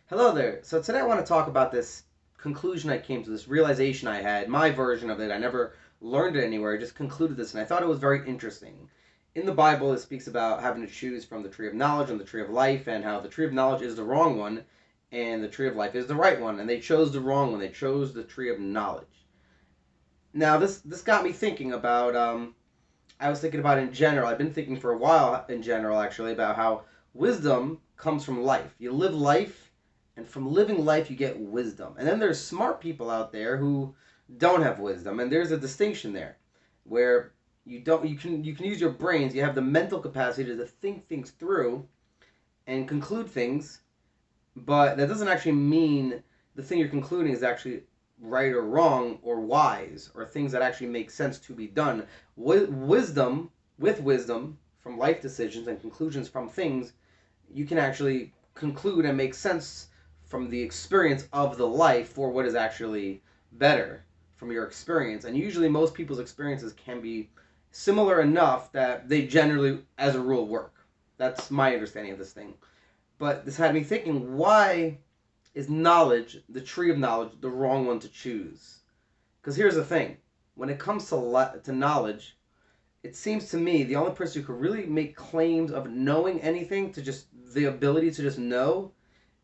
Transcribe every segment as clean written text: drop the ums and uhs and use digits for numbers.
Hello there. So today I want to talk about this conclusion I came to, this realization I had, my version of it. I never learned it anywhere. I just concluded this, and I thought it was very interesting. In the Bible, it speaks about having to choose from the tree of knowledge and the tree of life, and how the tree of knowledge is the wrong one, and the tree of life is the right one. And they chose the wrong one. They chose the tree of knowledge. Now, this got me thinking about. I was thinking about in general. I've been thinking for a while in general, actually, about how wisdom comes from life. You live life, and from living life, you get wisdom. And then there's smart people out there who don't have wisdom, and there's a distinction there, where you can use your brains. You have the mental capacity to think things through and conclude things, but that doesn't actually mean the thing you're concluding is actually right or wrong or wise or things that actually make sense to be done. Wisdom, with wisdom from life decisions and conclusions from things, you can actually conclude and make sense from the experience of the life for what is actually better from your experience. And usually, most people's experiences can be similar enough that they generally, as a rule, work. That's my understanding of this thing. But this had me thinking, why is knowledge, the tree of knowledge, the wrong one to choose? Because here's the thing: when it comes to knowledge, it seems to me the only person who could really make claims of knowing anything, to just the ability to just know,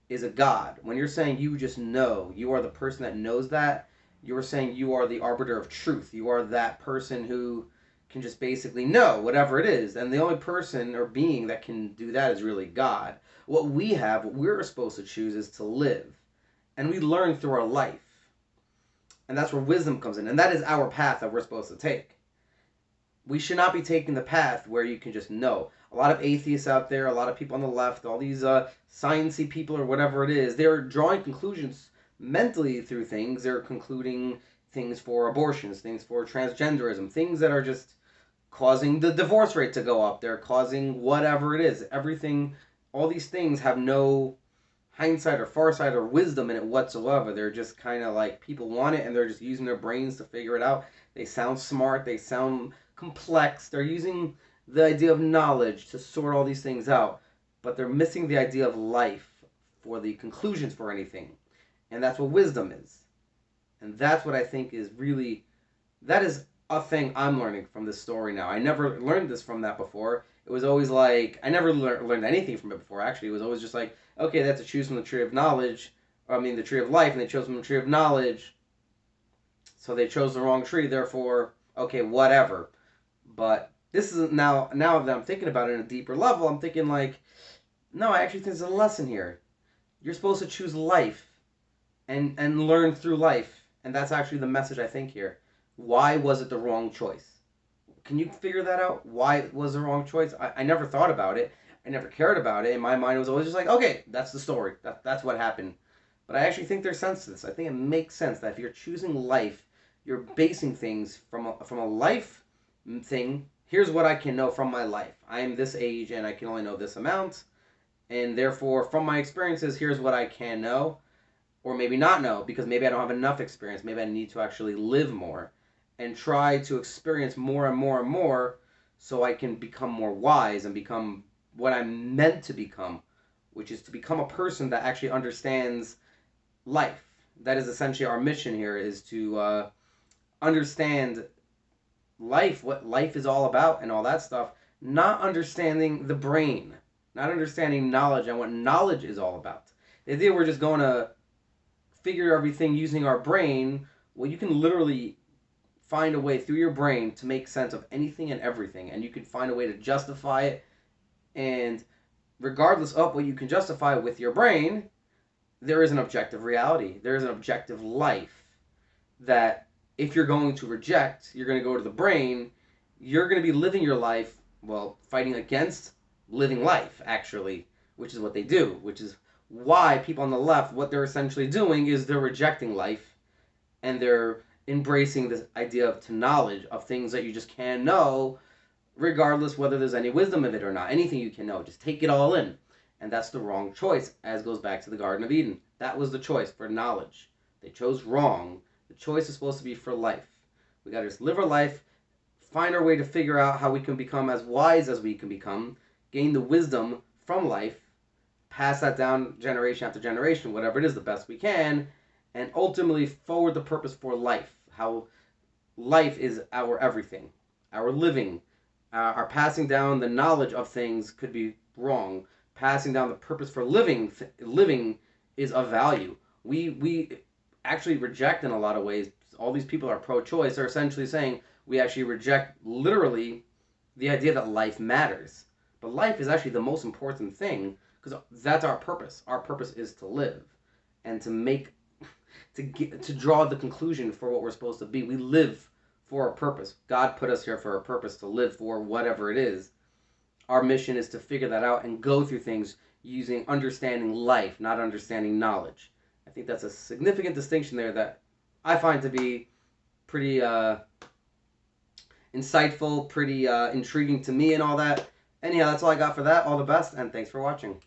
is a God. When you're saying you just know, you are the person that knows that. You are saying you are the arbiter of truth. You are that person who can just basically know whatever it is. And the only person or being that can do that is really God. What we have, what we're supposed to choose, is to live. And we learn through our life. And that's where wisdom comes in. And that is our path that we're supposed to take. We should not be taking the path where you can just know. A lot of atheists out there, a lot of people on the left, all these sciencey people or whatever it is, they're drawing conclusions mentally through things. They're concluding things for abortions, things for transgenderism, things that are just causing the divorce rate to go up. They're causing whatever it is. Everything, all these things have no hindsight or farsight or wisdom in it whatsoever. They're just kind of like people want it and they're just using their brains to figure it out. They sound smart, they sound complex. They're using the idea of knowledge to sort all these things out, but they're missing the idea of life for the conclusions for anything. And that's what wisdom is. And that's what I think is really, that is a thing I'm learning from this story now. I never learned this from that before. It was always like, I never learned anything from it before, actually. It was always just like, okay, they have to choose from the tree of knowledge, or I mean the tree of life, and they chose from the tree of knowledge, so they chose the wrong tree, therefore, okay, whatever. But this is now that I'm thinking about it on a deeper level, I'm thinking like, no, I actually think there's a lesson here. You're supposed to choose life and learn through life. And that's actually the message I think here. Why was it the wrong choice? Can you figure that out? Why it was the wrong choice? I never thought about it. I never cared about it. In my mind, it was always just like, okay, that's the story. That's what happened. But I actually think there's sense to this. I think it makes sense that if you're choosing life, you're basing things from a life thing. Here's what I can know from my life. I am this age and I can only know this amount. And therefore, from my experiences, here's what I can know or maybe not know, because maybe I don't have enough experience. Maybe I need to actually live more and try to experience more and more and more so I can become more wise and become what I'm meant to become, which is to become a person that actually understands life. That is essentially our mission here, is to understand life, what life is all about and all that stuff, not understanding the brain, not understanding knowledge and what knowledge is all about. The idea we're just going to figure everything using our brain, well, you can literally find a way through your brain to make sense of anything and everything, and you can find a way to justify it. And regardless of what you can justify with your brain, there is an objective reality. There is an objective life that if you're going to reject, you're going to go to the brain, you're going to be living your life, well, fighting against living life, actually, which is what they do, which is why people on the left, what they're essentially doing is they're rejecting life and they're embracing this idea of to knowledge of things that you just can know, regardless whether there's any wisdom of it or not. Anything you can know, just take it all in. And that's the wrong choice, as goes back to the Garden of Eden. That was the choice for knowledge. They chose wrong. The choice is supposed to be for life. We got to just live our life, find our way to figure out how we can become as wise as we can become, gain the wisdom from life, pass that down generation after generation, whatever it is, the best we can, and ultimately forward the purpose for life. How life is our everything, our living, our passing down the knowledge of things could be wrong. Passing down the purpose for living is of value. We actually reject in a lot of ways. All these people are pro-choice are essentially saying we actually reject literally the idea that life matters. But life is actually the most important thing because that's our purpose. Our purpose is to live and to draw the conclusion for what we're supposed to be. We live for a purpose. God put us here for a purpose to live for whatever it is. Our mission is to figure that out and go through things using understanding life, not understanding knowledge. I think that's a significant distinction there that I find to be pretty insightful, pretty intriguing to me and all that. Anyhow, that's all I got for that. All the best, and thanks for watching.